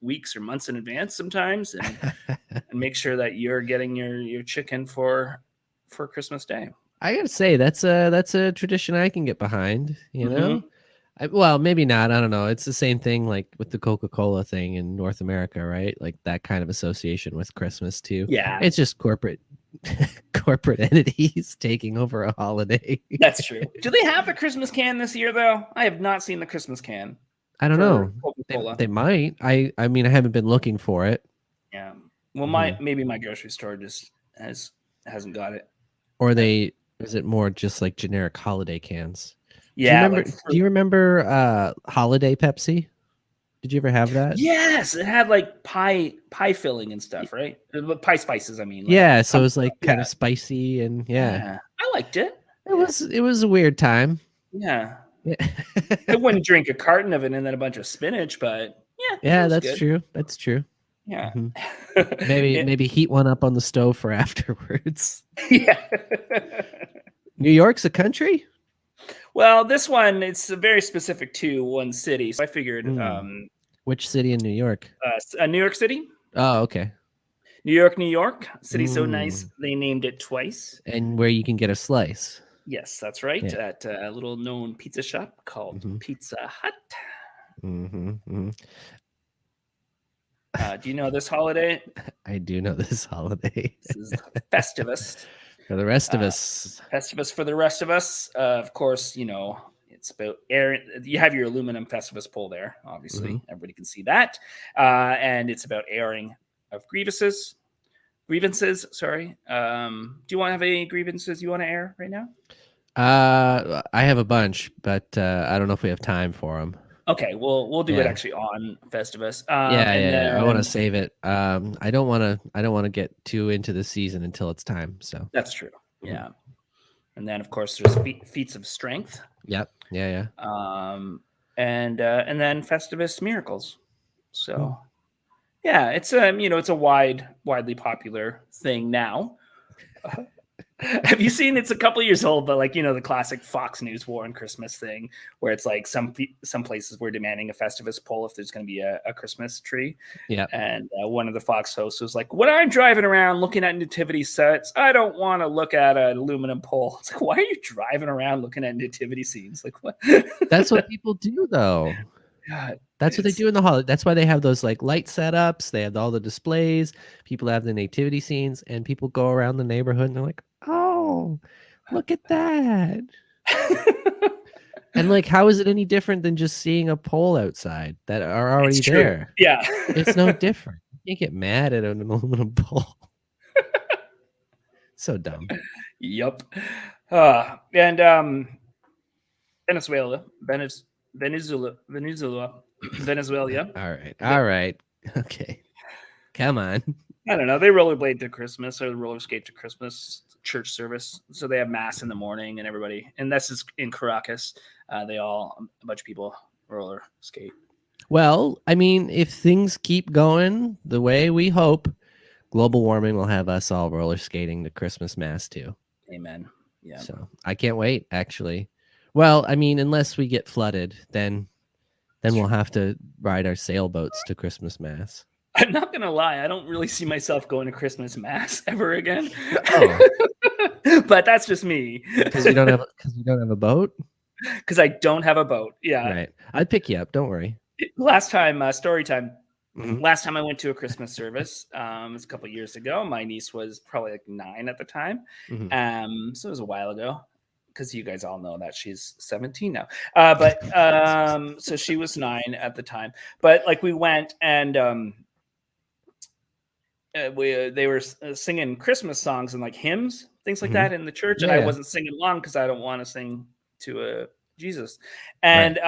Speaker 11: weeks or months in advance sometimes, and make sure that you're getting your chicken for Christmas Day. I gotta say that's a tradition I can get behind. Well, maybe not. I don't know. It's the same thing like with the Coca-Cola thing in North America, right? Like that kind of association with Christmas too.
Speaker 10: Yeah.
Speaker 11: It's just corporate entities taking over a holiday.
Speaker 10: That's true. Do they have a Christmas can this year though? I have not seen the Christmas can.
Speaker 11: I don't know. They might. I mean, I haven't been looking for it.
Speaker 10: Yeah. Well, maybe my grocery store just hasn't got it.
Speaker 11: Or is it more just like generic holiday cans?
Speaker 10: Yeah.
Speaker 11: Do you remember Holiday Pepsi? Did you ever have that?
Speaker 10: Yes, it had like pie filling and stuff, right? Pie spices, I mean.
Speaker 11: Like, so it was like kind of spicy and I
Speaker 10: liked it.
Speaker 11: It was a weird time.
Speaker 10: Yeah. I wouldn't drink a carton of it and then a bunch of spinach, but
Speaker 11: that's
Speaker 10: good.
Speaker 11: true. That's true.
Speaker 10: Yeah.
Speaker 11: Maybe heat one up on the stove for afterwards.
Speaker 10: Yeah.
Speaker 11: New York's a country?
Speaker 10: Well, this one, it's very specific to one city. So I figured...
Speaker 11: Which city in New York?
Speaker 10: New York City.
Speaker 11: Oh, okay.
Speaker 10: New York. City's so nice, they named it twice.
Speaker 11: And where you can get a slice.
Speaker 10: Yes, that's right. Yeah. At a little known pizza shop called Pizza Hut. Do you know this holiday?
Speaker 11: I do know this holiday.
Speaker 10: This is Festivus.
Speaker 11: For the rest of us.
Speaker 10: Festivus for the rest of us. Of course, it's about air. You have your aluminum Festivus pole there, obviously. Everybody can see that. And it's about airing of grievances. Sorry. Do you want to have any grievances you want to air right now?
Speaker 11: I have a bunch, but I don't know if we have time for them.
Speaker 10: Okay, we'll do it actually on Festivus.
Speaker 11: I want to save it. I don't want to get too into the season until it's time. So
Speaker 10: that's true. Yeah, and then of course there's feats of strength.
Speaker 11: Yep. Yeah.
Speaker 10: And then Festivus miracles. So it's it's a widely popular thing now. Have you seen? It's a couple years old, but like the classic Fox News War on Christmas thing, where it's like some places were demanding a Festivus poll if there's going to be a Christmas tree.
Speaker 11: Yeah.
Speaker 10: And one of the Fox hosts was like, "When I'm driving around looking at nativity sets, I don't want to look at an aluminum pole." It's like, why are you driving around looking at nativity scenes? Like, what?
Speaker 11: That's what people do, though.
Speaker 10: God,
Speaker 11: that's what they do in the holiday. That's why they have those like light setups. They have all the displays. People have the nativity scenes, and people go around the neighborhood and they're like, "Oh, look at that!" And like, how is it any different than just seeing a pole outside that are already there?
Speaker 10: Yeah,
Speaker 11: it's no different. You can't get mad at an aluminum pole. So dumb.
Speaker 10: Yep. And Venezuela.
Speaker 11: All right. Okay. Come on.
Speaker 10: I don't know. They rollerblade to Christmas or roller skate to Christmas church service. So they have mass in the morning and everybody, and this is in Caracas. A bunch of people roller skate.
Speaker 11: Well, I mean, if things keep going the way we hope, global warming will have us all roller skating to Christmas mass too.
Speaker 10: Amen. Yeah.
Speaker 11: So I can't wait, actually. Well, I mean, unless we get flooded, then we'll have to ride our sailboats to Christmas mass.
Speaker 10: I'm not gonna lie, I don't really see myself going to Christmas mass ever again.
Speaker 11: Oh.
Speaker 10: But that's just me.
Speaker 11: Because you don't have a boat?
Speaker 10: Because I don't have a boat. Yeah.
Speaker 11: Right. I'd pick you up, don't worry.
Speaker 10: Last time, story time.
Speaker 11: Mm-hmm.
Speaker 10: Last time I went to a Christmas service, it was a couple of years ago. My niece was probably like 9 at the time.
Speaker 11: Mm-hmm.
Speaker 10: So it was a while ago. Because you guys all know that she's 17 now. So she was 9 at the time. But like we went and they were singing Christmas songs and like hymns, things like that in the church. And I wasn't singing along because I don't want to sing to Jesus. And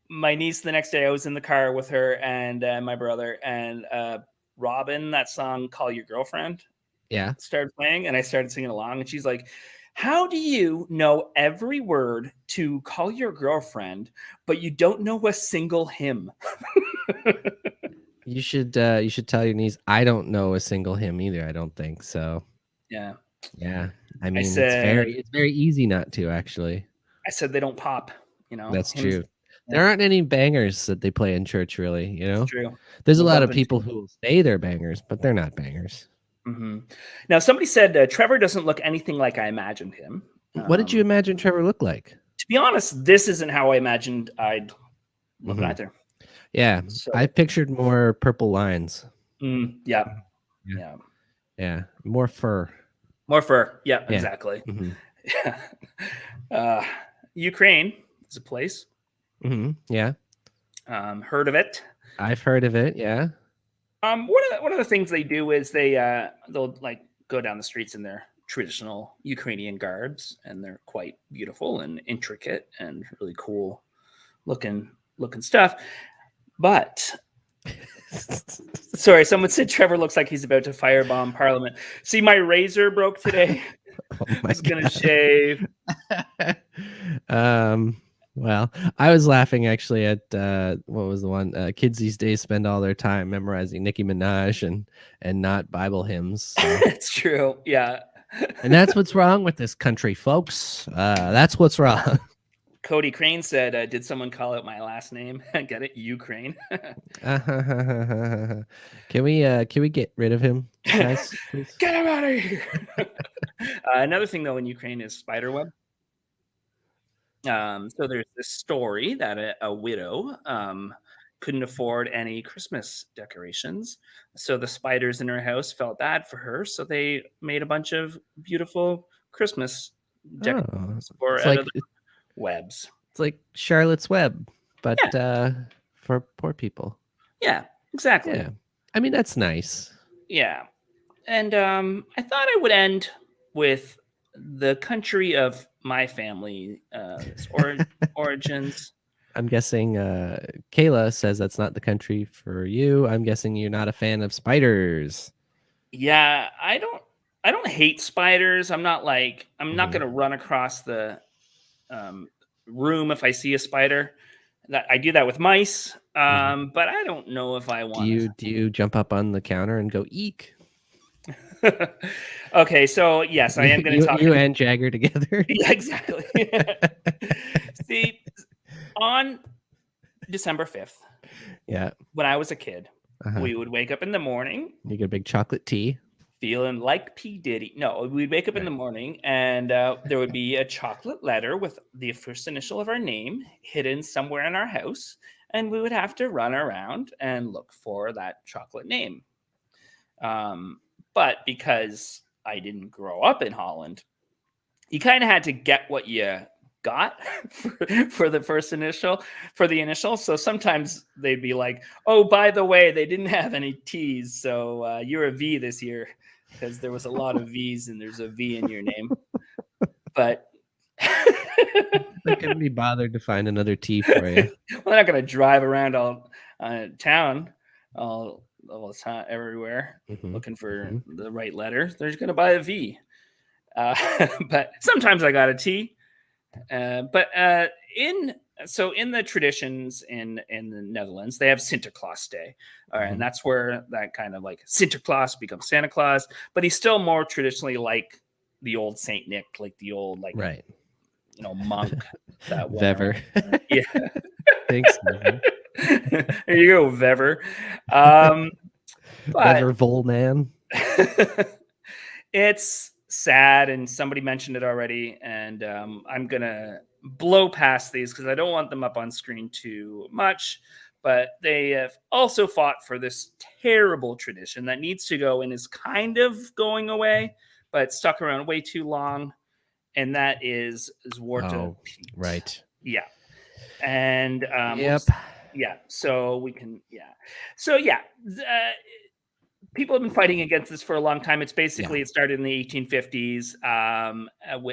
Speaker 10: my niece, the next day I was in the car with her and my brother and Robin, that song Call Your Girlfriend.
Speaker 11: Yeah.
Speaker 10: Started playing and I started singing along and she's like, "How do you know every word to Call Your Girlfriend, but you don't know a single hymn?"
Speaker 11: You should tell your niece I don't know a single hymn either, I don't think. So
Speaker 10: Yeah.
Speaker 11: I mean, it's very easy not to, actually.
Speaker 10: I said they don't pop,
Speaker 11: That's
Speaker 10: hymns.
Speaker 11: true. There aren't any bangers that they play in church, really,
Speaker 10: It's true.
Speaker 11: There's a lot of people who say they're bangers, but they're not bangers.
Speaker 10: Mm-hmm. Now, somebody said Trevor doesn't look anything like I imagined him.
Speaker 11: What did you imagine Trevor looked like?
Speaker 10: To be honest, this isn't how I imagined I'd look either.
Speaker 11: Yeah,
Speaker 10: So,
Speaker 11: I pictured more purple lines.
Speaker 10: Yeah.
Speaker 11: More fur.
Speaker 10: More fur. Yeah, exactly.
Speaker 11: Mm-hmm.
Speaker 10: Yeah. Ukraine is a place.
Speaker 11: Mm-hmm. Yeah.
Speaker 10: Heard of it?
Speaker 11: I've heard of it. Yeah.
Speaker 10: One of the things they do is they'll like go down the streets in their traditional Ukrainian garbs, and they're quite beautiful and intricate and really cool looking stuff. But sorry, someone said Trevor looks like he's about to firebomb Parliament. See, my razor broke today. I was gonna shave.
Speaker 11: Well, I was laughing actually at what was the one? Kids these days spend all their time memorizing Nicki Minaj and not Bible hymns. So.
Speaker 10: It's true, yeah.
Speaker 11: And that's what's wrong with this country, folks. That's what's wrong.
Speaker 10: Cody Crane said, "Did someone call out my last name? Get it, Ukraine."
Speaker 11: Can we get rid of him, guys? Please?
Speaker 10: Get him out of here. Another thing though in Ukraine is spiderweb. So there's this story that a widow couldn't afford any Christmas decorations. So the spiders in her house felt bad for her. So they made a bunch of beautiful Christmas decorations for webs.
Speaker 11: It's like Charlotte's Web, but for poor people.
Speaker 10: Yeah, exactly.
Speaker 11: Yeah. I mean, that's nice.
Speaker 10: Yeah. And I thought I would end with the country of my family origins. I'm
Speaker 11: guessing Kayla says that's not the country for you. I'm guessing you're not a fan of spiders.
Speaker 10: Yeah, I don't hate spiders. I'm not going to run across the room if I see a spider. That I do that with mice. But I don't know if I want.
Speaker 11: Do you jump up on the counter and go eek?
Speaker 10: Okay, so yes, I am going to talk.
Speaker 11: You and Jagger together.
Speaker 10: Yeah, exactly. See, on December 5th, when I was a kid, we would wake up in the morning.
Speaker 11: You get a big chocolate tea.
Speaker 10: Feeling like P. Diddy. No, we'd wake up in the morning and there would be a chocolate letter with the first initial of our name hidden somewhere in our house. And we would have to run around and look for that chocolate name. But because I didn't grow up in Holland, you kind of had to get what you got for the first initial, for the initial. So sometimes they'd be like, oh, by the way, they didn't have any T's. So you're a V this year. Because there was a lot of V's and there's a V in your name. But
Speaker 11: I couldn't be bothered to find another T for you.
Speaker 10: We're not going to drive around all town, all everywhere, looking for the right letter. They're just going to buy a V. But sometimes I got a T. But in the traditions in the Netherlands, they have Sinterklaas Day. And that's where that kind of like Sinterklaas becomes Santa Claus, but he's still more traditionally like the old Saint Nick, like the old monk. That
Speaker 11: Vever.
Speaker 10: Yeah.
Speaker 11: Thanks.
Speaker 10: There you go, Vever.
Speaker 11: Vever Volman.
Speaker 10: It's sad, and somebody mentioned it already, and I'm gonna blow past these because I don't want them up on screen too much. But they have also fought for this terrible tradition that needs to go and is kind of going away, but stuck around way too long, and that is Zwarte Piet.
Speaker 11: Right.
Speaker 10: Yeah. And
Speaker 11: yep.
Speaker 10: Yeah. So we can. Yeah. So yeah. People have been fighting against this for a long time. It's basically, it started in the 1850s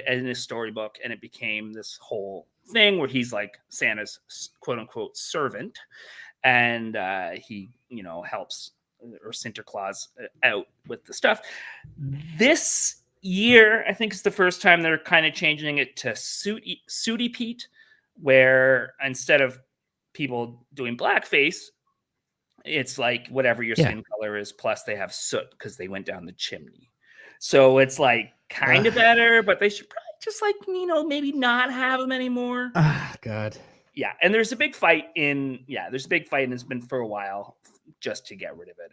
Speaker 10: in a storybook, and it became this whole thing where he's like Santa's quote unquote servant, and he, helps or Sinterklaas out with the stuff. This year, I think, is the first time they're kind of changing it to Sooty Pete, where instead of people doing blackface, it's like whatever your skin color is, plus they have soot because they went down the chimney. So it's like kind of better, but they should probably just maybe not have them anymore.
Speaker 11: God.
Speaker 10: Yeah. And there's a big fight and it's been for a while just to get rid of it.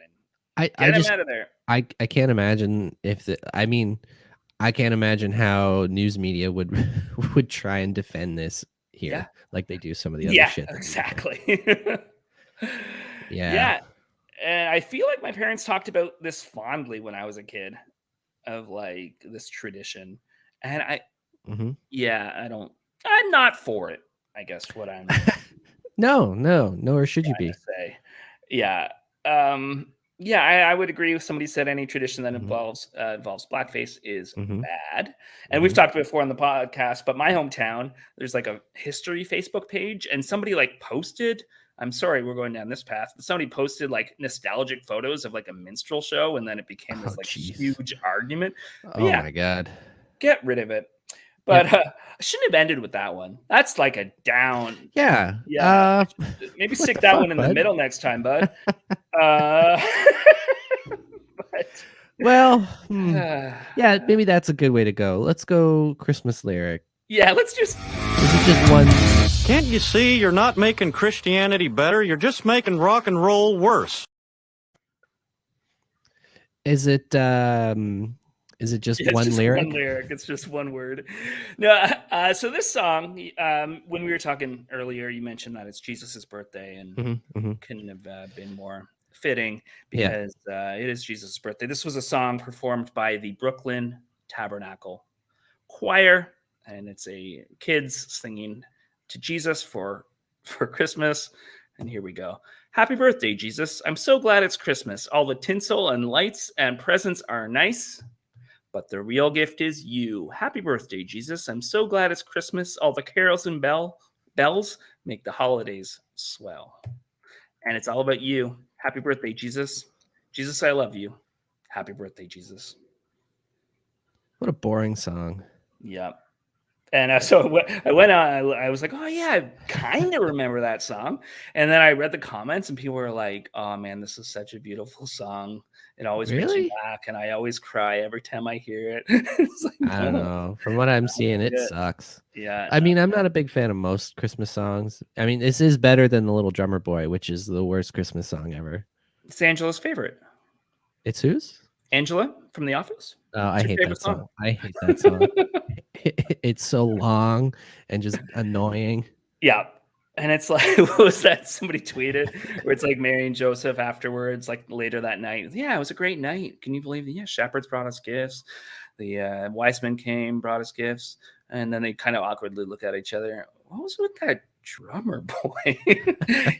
Speaker 10: And get them out of there.
Speaker 11: I can't imagine I can't imagine how news media would try and defend this here like they do some of the other shit.
Speaker 10: Exactly.
Speaker 11: Yeah.
Speaker 10: And I feel like my parents talked about this fondly when I was a kid, of like this tradition. And I'm not for it, I guess what I'm
Speaker 11: No, nor should you be.
Speaker 10: Say. Yeah. I would agree with somebody said any tradition that involves blackface is bad. And we've talked before on the podcast, but my hometown, there's like a history Facebook page, and somebody like posted, I'm sorry, we're going down this path, but somebody posted like nostalgic photos of like a minstrel show, and then it became this huge argument.
Speaker 11: My God.
Speaker 10: Get rid of it. But I shouldn't have ended with that one. That's like a down.
Speaker 11: Yeah.
Speaker 10: Maybe stick that one in the middle next time, bud.
Speaker 11: Maybe that's a good way to go. Let's go Christmas lyric.
Speaker 10: Yeah, let's just.
Speaker 11: This is just one.
Speaker 6: Can't you see you're not making Christianity better? You're just making rock and roll worse.
Speaker 11: Is it just one lyric?
Speaker 10: One lyric. It's just one word. No. So this song, when we were talking earlier, you mentioned that it's Jesus's birthday, and couldn't have been more fitting because it is Jesus' birthday. This was a song performed by the Brooklyn Tabernacle Choir, and it's a kids singing to Jesus for Christmas. And here we go. Happy birthday, Jesus. I'm so glad it's Christmas. All the tinsel and lights and presents are nice, but the real gift is you. Happy birthday, Jesus. I'm so glad it's Christmas. All the carols and bells make the holidays swell. And it's all about you. Happy birthday, Jesus. Jesus, I love you. Happy birthday, Jesus.
Speaker 11: What a boring song.
Speaker 10: Yep. And so I went on. I was like, "Oh yeah, I kind of remember that song." And then I read the comments, and people were like, "Oh man, this is such a beautiful song. It always brings me back, and I always cry every time I hear it." It's like,
Speaker 11: I don't know. From what I'm seeing, it sucks.
Speaker 10: Yeah.
Speaker 11: I mean, I'm not a big fan of most Christmas songs. I mean, this is better than The Little Drummer Boy, which is the worst Christmas song ever.
Speaker 10: It's Angela's favorite.
Speaker 11: It's whose?
Speaker 10: Angela from The Office.
Speaker 11: Oh, I hate that song. I hate that song. It's so long and just annoying.
Speaker 10: Yeah. And it's like, what was that? Somebody tweeted where it's like Mary and Joseph afterwards, like later that night. Yeah, it was a great night. Can you believe it? Yeah, shepherds brought us gifts. The wise men came, brought us gifts. And then they kind of awkwardly look at each other. What was with that drummer boy?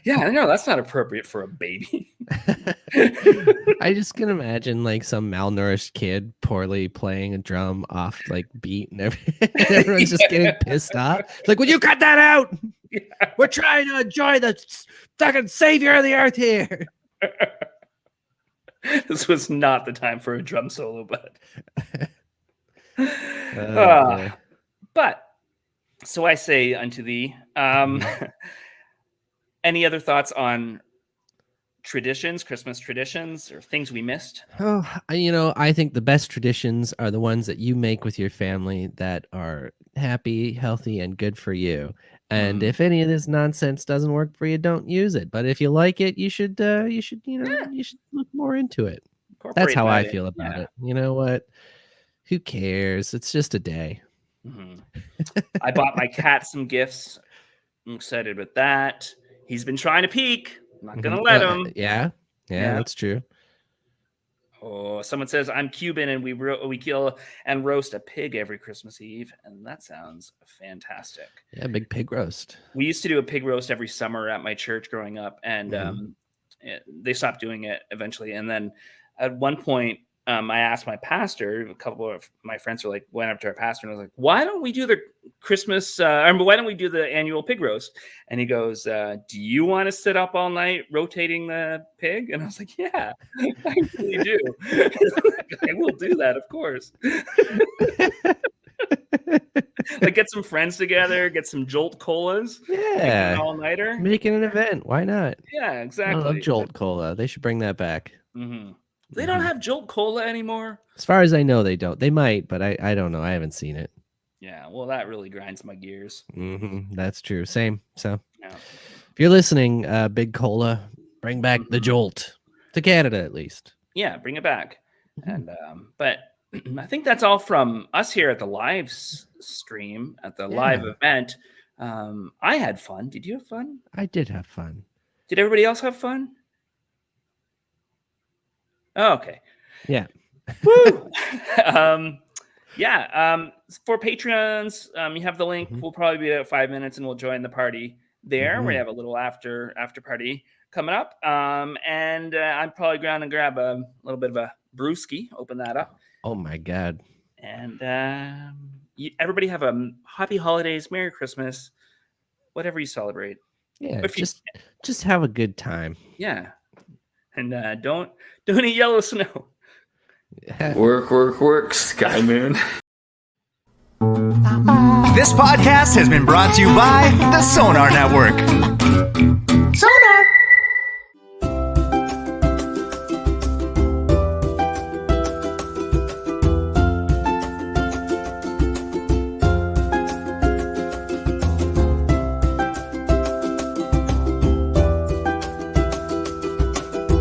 Speaker 10: Yeah, I know that's not appropriate for a baby.
Speaker 11: I just can imagine like some malnourished kid poorly playing a drum off like beat and everyone's just getting pissed off. It's like, would you cut that out? Yeah. We're trying to enjoy the fucking savior of the earth here.
Speaker 10: This was not the time for a drum solo, but but so I say unto thee, any other thoughts on traditions, Christmas traditions, or things we missed?
Speaker 11: Oh, I think the best traditions are the ones that you make with your family that are happy, healthy, and good for you. And if any of this nonsense doesn't work for you, don't use it. But if you like it, you should look more into it. That's how I feel about it. You know what? Who cares? It's just a day.
Speaker 10: I bought my cat some gifts. I'm excited with that. He's been trying to peek. I'm not gonna let him.
Speaker 11: Yeah, that's true.
Speaker 10: Oh, someone says I'm Cuban and we kill and roast a pig every Christmas Eve, and that sounds fantastic.
Speaker 11: Yeah, big pig roast.
Speaker 10: We used to do a pig roast every summer at my church growing up, and they stopped doing it eventually. And then at one point, I asked my pastor. A couple of my friends went up to our pastor and was like, "Why don't we do the Christmas? Why don't we do the annual pig roast?" And he goes, "Do you want to sit up all night rotating the pig?" And I was like, "Yeah, I really do. I will do that, of course." Like, get some friends together, get some Jolt Colas.
Speaker 11: Yeah,
Speaker 10: all nighter,
Speaker 11: making an event. Why not?
Speaker 10: Yeah, exactly.
Speaker 11: I love Jolt Cola. They should bring that back.
Speaker 10: They don't have Jolt Cola anymore.
Speaker 11: As far as I know, they don't. They might, but I don't know. I haven't seen it.
Speaker 10: Yeah, well, that really grinds my gears.
Speaker 11: That's true. Same. So, if you're listening, Big Cola, bring back the Jolt to Canada at least.
Speaker 10: Yeah, bring it back. And but I think that's all from us here at the live stream at the live event. I had fun. Did you have fun?
Speaker 11: I did have fun.
Speaker 10: Did everybody else have fun? Oh, okay.
Speaker 11: Yeah.
Speaker 10: Woo! For Patreons, you have the link. We'll probably be at 5 minutes and we'll join the party there. We have a little after party coming up. And I'm probably going to grab a little bit of a brewski, open that up.
Speaker 11: Oh my God.
Speaker 10: And everybody have a happy holidays, Merry Christmas, whatever you celebrate.
Speaker 11: Yeah, just have a good time.
Speaker 10: Yeah. And don't eat yellow snow.
Speaker 12: Work, Sky Moon.
Speaker 13: This podcast has been brought to you by the Sonar Network. Sonar!